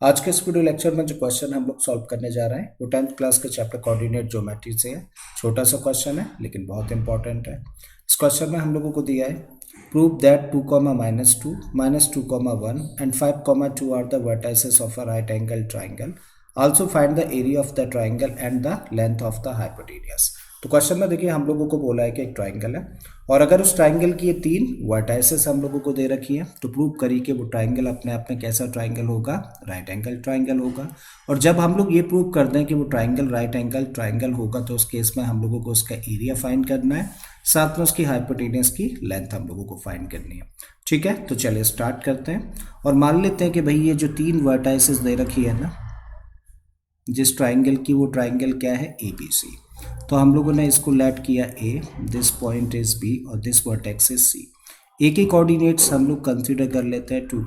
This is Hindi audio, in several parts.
आज के इस वीडियो लेक्चर में जो क्वेश्चन हम लोग सॉल्व करने जा रहे हैं वो 10th क्लास के चैप्टर कोऑर्डिनेट ज्योमेट्री से है। छोटा सा क्वेश्चन है लेकिन बहुत इंपॉर्टेंट है। इस क्वेश्चन में हम लोगों को दिया है prove that 2, -2, -2, 1 and 5, 2 are the vertices of a right angle triangle. Also find the area of the triangle and the length of the hypotenuse. तो क्वेश्चन में देखिए हम लोगों को बोला है कि एक ट्राइंगल है और अगर उस ट्राइंगल की ये 3 वर्टाइसेस हम लोगों को दे रखी है तो प्रूव करिए कि वो ट्राइंगल अपने आप में कैसा ट्राइंगल होगा, राइट एंगल ट्राइंगल होगा। और जब हम लोग ये प्रूव कर दें कि वो ट्राइंगल राइट एंगल ट्राइंगल होगा तो उस केस में हम लोगों को उसका एरिया फाइंड करना है, साथ में उसकी हाइपोटेन्यूज की लेंथ हम लोगों को फाइंड करनी है। ठीक है, तो चलिए स्टार्ट करते हैं और मान लेते हैं कि भाई ये जो 3 वर्टाइसेस दे रखी है ना जिस ट्राइंगल की, वो ट्राइंगल क्या है, ABC। तो हम लोगों ने इसको लेट किया A, this point is B और this vertex is C। A के कोऑर्डिनेट्स हम लोग कंसीडर कर लेते हैं 2,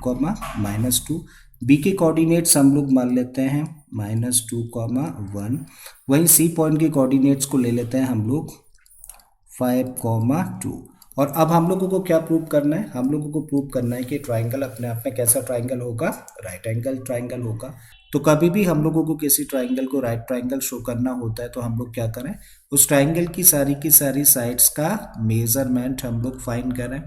-2। B के कोऑर्डिनेट्स हम लोग मान लेते हैं -2, 1। वहीं C पॉइंट के कोऑर्डिनेट्स को ले लेते हैं हम लोग 5, 2। और अब हम लोगों को क्या प्रूव करना है, हम लोगों को प्रूव करना है कि ट्राइंगल अपने आप में कैसा ट्राइंगल होगा, राइट एंगल ट्राइंगल होगा। तो कभी भी हम लोगों को किसी ट्राइंगल को राइट ट्राइंगल शो करना होता है तो हम लोग क्या करें, उस ट्राइंगल की सारी साइड्स का मेजरमेंट हम लोग फाइंड करें।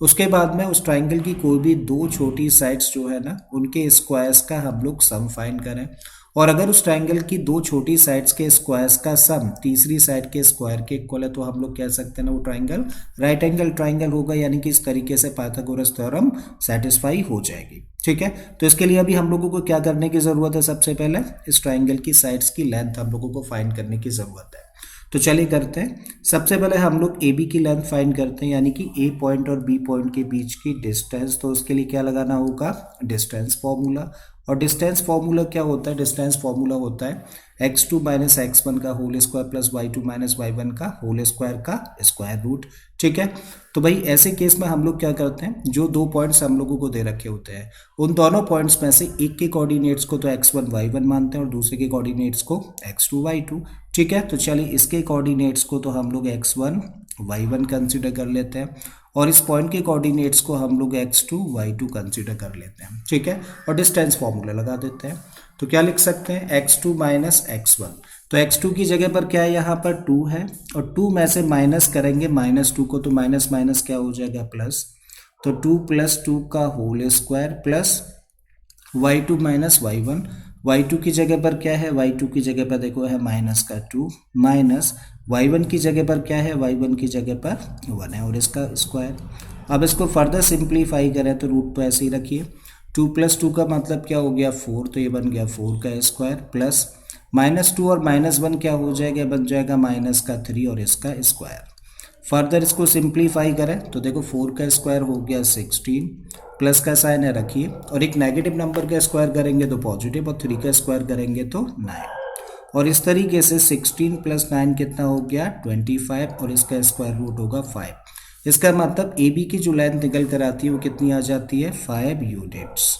उसके बाद में उस ट्राइंगल की कोई भी 2 छोटी साइड्स जो है ना उनके स्क्वायर्स का हम लोग सम फाइंड करें। और अगर उस ट्राइंगल की 2 छोटी साइड्स के स्क्वायर्स का सम तीसरी साइड के स्क्वायर के इक्वल है तो हम लोग कह सकते हैं ना वो ट्राइंगल राइट एंगल ट्राइंगल होगा, यानी कि इस तरीके से पाइथागोरस थ्योरम सेटिस्फाई हो जाएगी। ठीक है, तो इसके लिए अभी हम लोगों को क्या करने की जरूरत है, सबसे पहले इस ट्राइंगल की साइड्स की लेंथ हम लोगों को फाइंड करने की जरूरत है। तो चलिए करते हैं। सबसे पहले हम लोग AB की लेंथ फाइंड करते हैं, यानी कि A पॉइंट और B पॉइंट के बीच की डिस्टेंस। तो उसके लिए क्या लगाना होगा, डिस्टेंस फॉर्मूला। और डिस्टेंस फॉर्मूला क्या होता है, डिस्टेंस फॉर्मूला होता है x2 - x1 का whole square plus y2 - y1 का होल स्क्वायर का स्क्वायर रूट। ठीक है, तो भाई ऐसे केस में हम लोग क्या करते हैं, जो 2 पॉइंट्स हम लोगों को दे रखे होते हैं उन दोनों पॉइंट्स में से एक के कोऑर्डिनेट्स को तो x1 y1 मानते हैं और दूसरे के कोऑर्डिनेट्स को x2 y2। ठीक है, तो चलिए इसके कोऑर्डिनेट्स को तो हम लोग x1 y1 कंसिडर कर लेते हैं और इस पॉइंट के कोऑर्डिनेट्स को हम लोग x2 y2 कंसिडर कर लेते हैं। ठीक है, और डिस्टेंस फॉर्मूला लगा देते हैं। तो क्या लिख सकते हैं, x2 - x1। तो x2 की जगह पर क्या है, यहाँ पर 2 है और 2 में से माइनस करेंगे -2 को तो माइनस माइनस क्या हो जाएगा, प्लस। तो 2 + 2 का whole square plus y2 - y1। y2 की जगह पर क्या है, y2 की जगह पर देखो है -2 माइनस y1 की जगह पर क्या है, y1 की जगह पर 1 है और इसका स्क्वायर। अब इसको फर्दर सिंप्लीफाई करें तो रूट तो ऐसे ही रखिए। 2 + 2 का मतलब क्या हो गया, 4, तो ये बन गया 4 का स्क्वायर प्लस -2 और -1 क्या हो जाएगा, बन जाएगा -3 और इसका स्क्वायर। फर्दर इसको सिंप्लीफाई करें तो देखो 4 का स्क्वायर हो गया 16, प्लस का साइन है रखिए, और एक नेगेटिव नंबर का स्क्वायर करेंगे तो पॉजिटिव और 3 का स्क्वायर करेंगे तो 9। और इस तरीके से 16 + 9 कितना हो गया, 25 और इसका स्क्वायर रूट होगा 5। इसका मतलब AB की जो लेंथ निकल कर आती है वो कितनी आ जाती है, 5 यूनिट्स।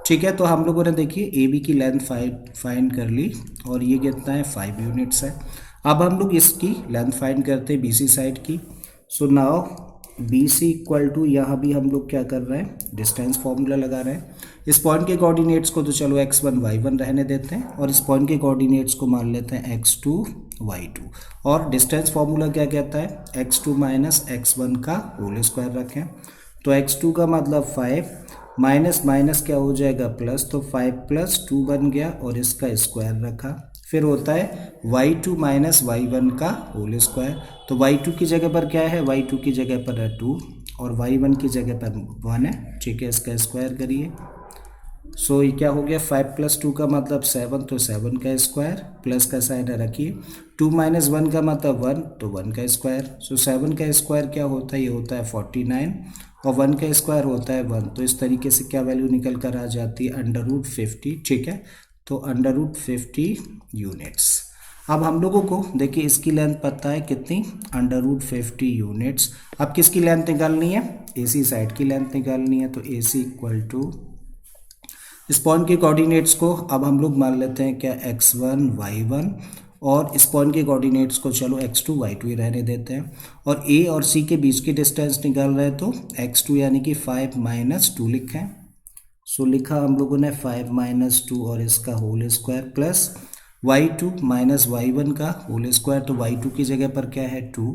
ठीक है, तो हम लोगों ने देखिए AB की लेंथ 5 फाइंड कर ली और ये कितना है, 5 यूनिट्स है। अब हम लोग इसकी लेंथ फाइंड करते हैं BC साइड की। So now BC equal to, यहाँ भी हम लोग क्या कर रहे हैं, डिस्टेंस फॉर्मूला लगा रहे हैं। इस पॉइंट के कोऑर्डिनेट्स को तो चलो x1 y1 रहने देते हैं और इस पॉइंट के कोऑर्डिनेट्स को मान लेते हैं x2 y2। और डिस्टेंस फॉर्मूला क्या कहता है, x2 - x1 का होल स्क्वायर रखें। तो x2 का मतलब 5 माइनस माइनस क्या हो जाएगा, प्लस, तो 5 + 2 बन गया और इसका स्क्वायर रखा। फिर होता है y2 - y1 का होल स्क्वायर। तो y2 की जगह पर क्या है, y2 की जगह पर है 2 और y1 की जगह पर 1 है। ठीक है, इसका स्क्वायर करिए। सो ये क्या हो गया, 5 + 2 का मतलब 7, तो 7 का स्क्वायर प्लस का साइन है रखिए। 2 - 1 का मतलब 1, तो 1 का स्क्वायर। सो 7 का स्क्वायर क्या होता है, ये होता है 49 और 1 का स्क्वायर होता है 1। तो इस तरीके से क्या वैल्यू निकल कर आ जाती है, √50। ठीक है, तो √50 यूनिट्स। अब हम लोगों को देखिए इसकी लेंथ पता है कितनी, √50 यूनिट्स। अब किसकी लेंथ निकालनी है, AC साइड की लेंथ निकालनी है। तो AC इक्वल टू इस पॉइंट के कोऑर्डिनेट्स को अब हम लोग मान लेते हैं क्या, x1 y1 और इस पॉइंट के कोऑर्डिनेट्स को चलो x2 y2 ही रहने देते हैं। और A और C के बीच की डिस्टेंस निकाल रहे हैं तो x2 यानी कि 5 - 2 लिखें। सो लिखा हम लोगों ने 5 माइनस 2 और इसका whole square plus y2 minus y1 का होल स्क्वायर, तो y2 की जगह पर क्या है 2,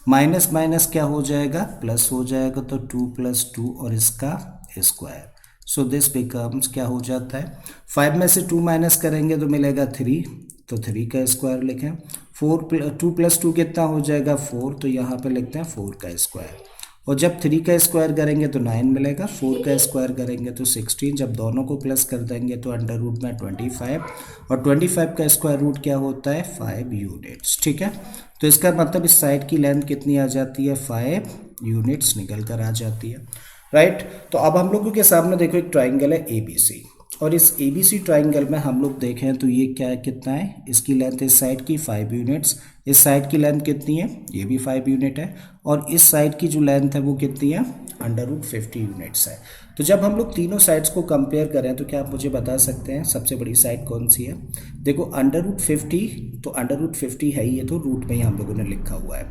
माइनस माइनस क्या हो जाएगा प्लस हो जाएगा, तो 2 प्लस 2 और इसका स्क्वायर। सो दिस बिकम्स क्या हो जाता है 5 में से 2 माइनस करेंगे तो मिलेगा 3, तो 3 का स्क्वायर लिखें। 2 प्लस 2 कितना हो जाएगा 4, तो यहाँ पे लिखते हैं 4 का स्क्वायर। और जब 3 का स्क्वायर करेंगे तो 9 मिलेगा, 4 का स्क्वायर करेंगे तो 16, जब दोनों को प्लस कर देंगे तो अंडर रूट में 25, और 25 का स्क्वायर रूट क्या होता है 5 यूनिट्स। ठीक है, तो इसका मतलब इस साइड की लेंथ कितनी आ जाती है 5 यूनिट्स निकल कर आ जाती है। राइट, तो अब हम लोगों के सामने देखो एक ट्राइंगल है ABC, और इस ABC ट्राइंगल में हम लोग देखें तो ये क्या कितना है, इसकी लेंथ इस साइड की 5 यूनिट्स, इस साइड की लेंथ कितनी है ये भी 5 यूनिट है, और इस साइड की जो लेंथ है वो कितनी है अंडर रूट 50 यूनिट्स है। तो जब हम लोग तीनों साइड्स को कंपेयर करें तो क्या आप मुझे बता सकते हैं सबसे बड़ी साइड कौन सी है? देखो अंडर रूट 50, तो अंडर रूट 50 है ये तो रूट में ही हम लोगों ने लिखा हुआ है,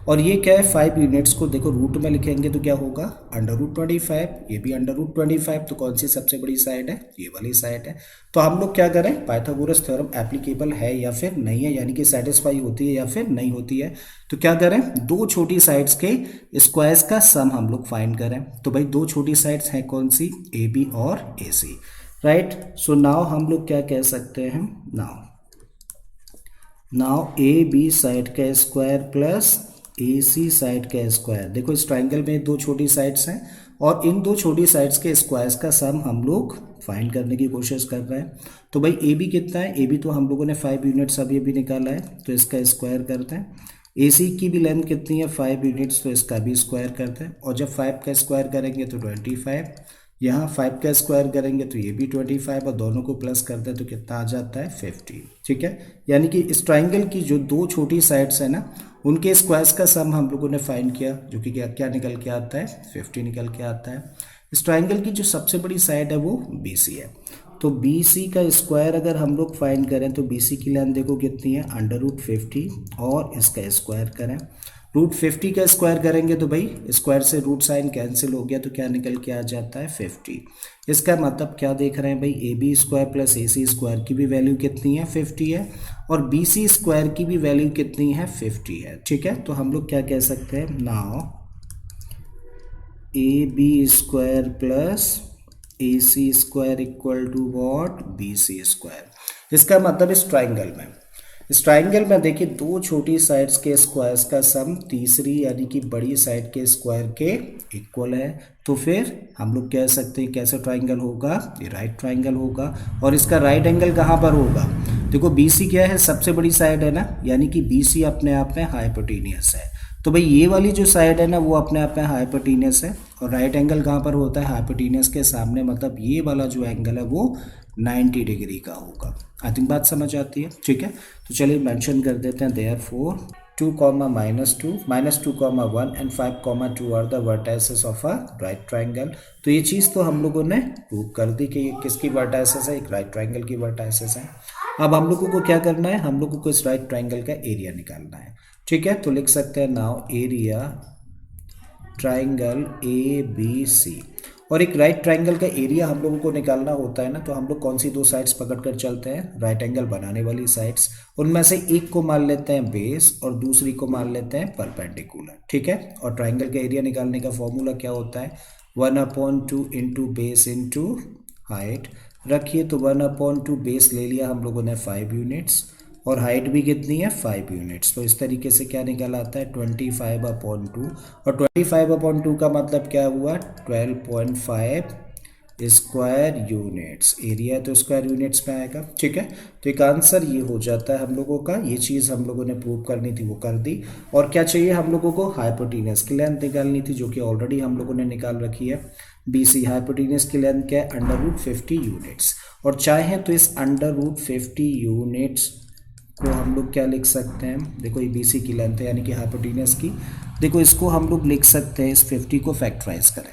और ये क्या है 5 यूनिट्स को देखो रूट में लिखेंगे तो क्या होगा अंडर रूट 25, ये भी अंडर रूट 25, तो कौन सी सबसे बड़ी साइड है ये वाली साइड है। तो हम लोग क्या करें पाइथागोरस थ्योरम एप्लीकेबल है या फिर नहीं है, यानी कि सेटिस्फाई होती है या फिर नहीं होती है, तो क्या करें दो छोटी साइड्स के स्क्वायर्स का सम हम लोग फाइंड करें। तो भाई दो छोटी साइड्स हैं कौन सी AB और AC। राइट, सो नाउ हम लोग क्या कह सकते हैं, नाउ AB साइड का स्क्वायर प्लस AC साइड का स्क्वायर। देखो इस ट्राइंगल में दो छोटी साइड्स हैं और इन दो छोटी साइड्स के स्क्वायर्स का सम हम लोग फाइंड करने की कोशिश कर रहे हैं। तो भाई AB कितना है, AB तो हम लोगों ने 5 यूनिट्स अभी अभी निकाला है, तो इसका स्क्वायर करते हैं। AC की भी लेंथ कितनी है 5 यूनिट्स, तो इसका भी स्क्वायर करते हैं, और जब 5 का स्क्वायर करेंगे तो 25, यहाँ 5 का स्क्वायर करेंगे तो ये भी 25, और दोनों को प्लस करते हैं तो कितना आ जाता है 50। ठीक है, यानी कि इस ट्राइंगल की जो दो छोटी साइड्स है ना उनके स्क्वायर्स का सम हम लोगों ने फाइंड किया, जो कि क्या निकल के आता है 50 निकल के आता है। इस ट्राइंगल की जो सबसे बड़ी साइड है वो BC है, तो BC का स्क्वायर अगर हम लोग फाइंड करें तो BC की लेंथ देखो कितनी है अंडर रूट 50, और इसका स्क्वायर करें, रूट 50 का स्क्वायर करेंगे तो भाई स्क्वायर से रूट साइन कैंसिल हो गया, तो क्या निकल के आ जाता है 50। इसका मतलब क्या देख रहे हैं भाई AB square plus AC square की भी वैल्यू कितनी है 50 है, और BC स्क्वायर की भी वैल्यू कितनी है 50 है। ठीक है, तो हम लोग क्या कह सकते हैं, now AB square plus AC square equal to what BC square. इसका मतलब इस ट्राइंगल में देखिए दो छोटी साइड्स के स्क्वायर्स का सम तीसरी यानी कि बड़ी साइड के स्क्वायर के इक्वल है, तो फिर हम लोग कह सकते हैं कैसा ट्राइंगल होगा, ये राइट ट्राइंगल होगा। और इसका राइट एंगल कहाँ पर होगा, देखो BC क्या है सबसे बड़ी साइड है ना, यानी कि BC अपने आप में हाइपोटेनियस है, तो भाई ये वाली जो साइड है ना वो अपने आप में हाइपोटेनियस है, और राइट एंगल कहाँ पर होता है हाइपोटेनियस के सामने, मतलब ये वाला जो एंगल है वो 90 डिग्री का होगा। आई थिंक बात समझ आती है। ठीक है, तो चलिए मेंशन कर देते हैं therefore 2, -2, -2, 1 and 5, 2 are the vertices of a right triangle. तो ये चीज़ तो हम लोगों ने प्रूव कर दी कि ये किसकी वर्टाइसेस है, एक राइट ट्राइंगल की वर्टाइसेस है। अब हम लोगों को क्या करना है, हम लोगों को इस राइट ट्राइंगल का एरिया निकालना है। ठीक है, तो लिख सकते हैं नाउ एरिया ट्राइंगल ABC, और एक राइट ट्राइंगल का एरिया हम लोगों को निकालना होता है ना, तो हम लोग कौन सी दो साइड्स पकड़ कर चलते हैं, राइट एंगल बनाने वाली साइड्स, उनमें से एक को मान लेते हैं बेस और दूसरी को मान लेते हैं परपेंडिकुलर। ठीक है, और ट्राइंगल का एरिया निकालने का फॉर्मूला क्या होता है 1/2 इंटू बेस इंटू हाइट। रखिए तो 1/2 बेस ले लिया हम लोगों ने 5 यूनिट्स, और हाइट भी कितनी है 5 यूनिट्स, तो इस तरीके से क्या निकल आता है 25/2, और 25/2 का मतलब क्या हुआ 12.5 स्क्वायर यूनिट्स, एरिया तो स्क्वायर यूनिट्स में आएगा। ठीक है, तो एक आंसर ये हो जाता है हम लोगों का, ये चीज़ हम लोगों ने प्रूव करनी थी वो कर दी। और क्या चाहिए हम लोगों को हाइपोटेनियस की लेंथ निकालनी थी, जो कि ऑलरेडी हम लोगों ने निकाल रखी है। BC हाइपोटेनियस की लेंथ क्या है अंडर रूट 50 यूनिट्स, और चाहे तो इस अंडर रूट 50 यूनिट्स को हम लोग क्या लिख सकते हैं, देखो ये BC की लेंथ है यानी कि हाइपोटेनियस की, देखो इसको हम लोग लिख सकते हैं इस 50 को फैक्टराइज करें।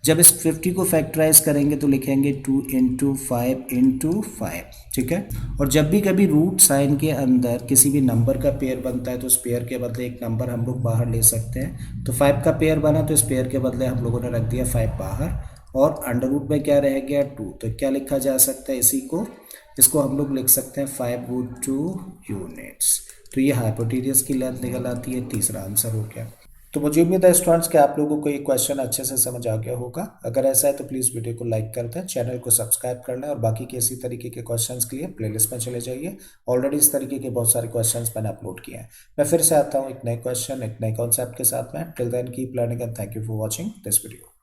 जब इस 50 को फैक्टराइज करेंगे तो लिखेंगे 2 × 5 × 5। ठीक है, और जब भी कभी रूट साइन के अंदर किसी भी नंबर का पेयर बनता है तो उस पेयर के बदले एक नंबर हम लोग बाहर ले सकते हैं। तो 5 का पेयर बना तो इस पेयर के बदले हम लोगों ने रख दिया 5 बाहर, और अंडर रूट में क्या रह गया 2, तो क्या लिखा जा सकता है इसी को, इसको हम लोग लिख सकते हैं 5√2 यूनिट्स। तो ये हाइपोटेनियस की लेंथ निकल आती है, तीसरा आंसर हो गया। तो मुझे उम्मीद है स्टूडेंट्स कि आप लोगों को ये क्वेश्चन अच्छे से समझ आ गया होगा। अगर ऐसा है तो प्लीज़ वीडियो को लाइक कर दें, चैनल को सब्सक्राइब कर लें और बाकी के इसी तरीके के क्वेश्चंस के लिए प्लेलिस्ट में चले जाइए। ऑलरेडी इस तरीके के बहुत सारे क्वेश्चंस मैंने अपलोड किए हैं। मैं फिर से आता हूँ एक नए क्वेश्चन, एक नए कॉन्सेप्ट के साथ में। Till then keep learning and thank you for watching this video.